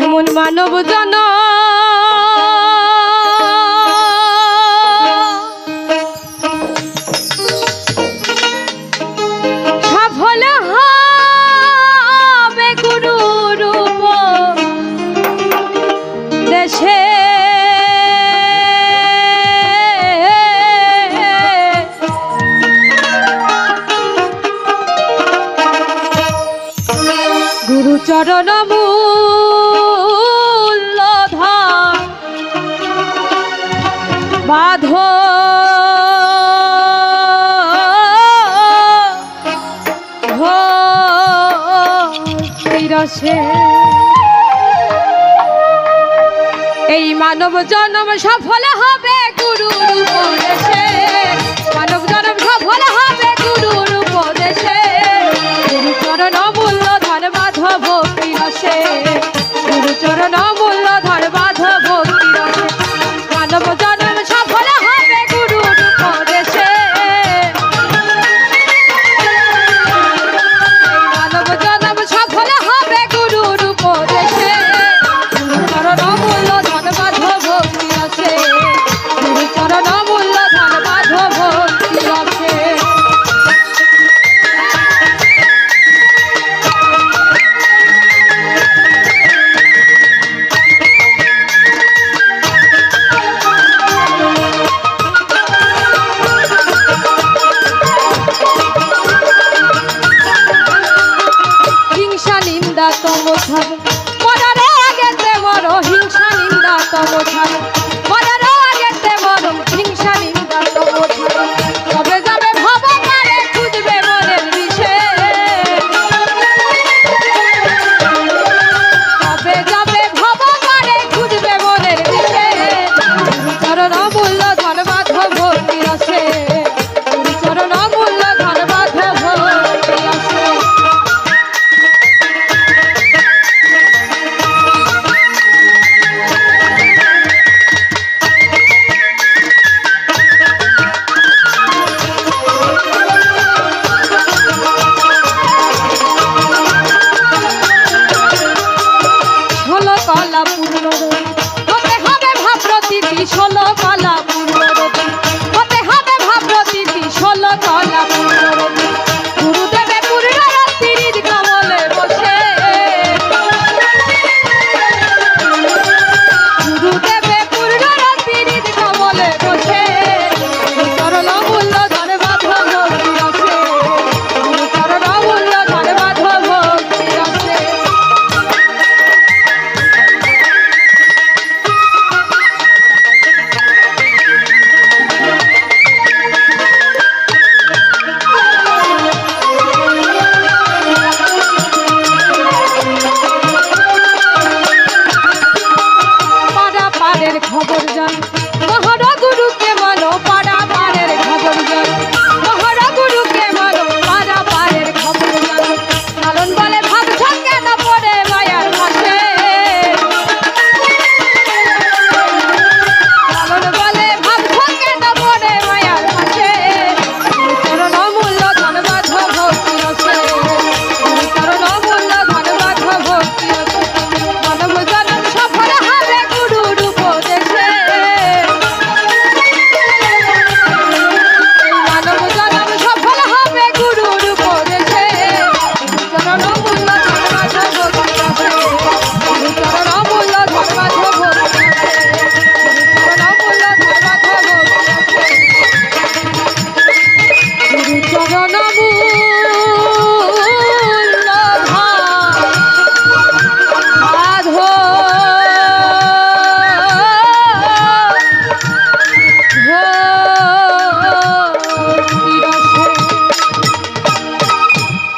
এমন মানব জন সফল হবে গুরু রূপ দেশে গুরু চরণ মূলধন বাঁধ রসে এই মানব জন্ম সফল হবে গুরুর উপদেশে মানব জন্ম সফল হবে গুরুর উপদেশে গুরু চরণ মূলধন বাঁধ ভক্তি রসে গুরু চরণ মূলধন বাঁধ ভক্তি রসে মানব জন্ম সফল হবে গুরুর উপদেশে মানব জন্ম সফল হবে গুরুর উপদেশে গুরু চরণ মূলধন বাঁধ ভক্তি রসে গুরু চরণ মূলধন বাঁধ ভক্তি রসে হিংসা নিন্দা তম ছাড় মরারে আগেতে মর হিংসা নিন্দা তম ছাড়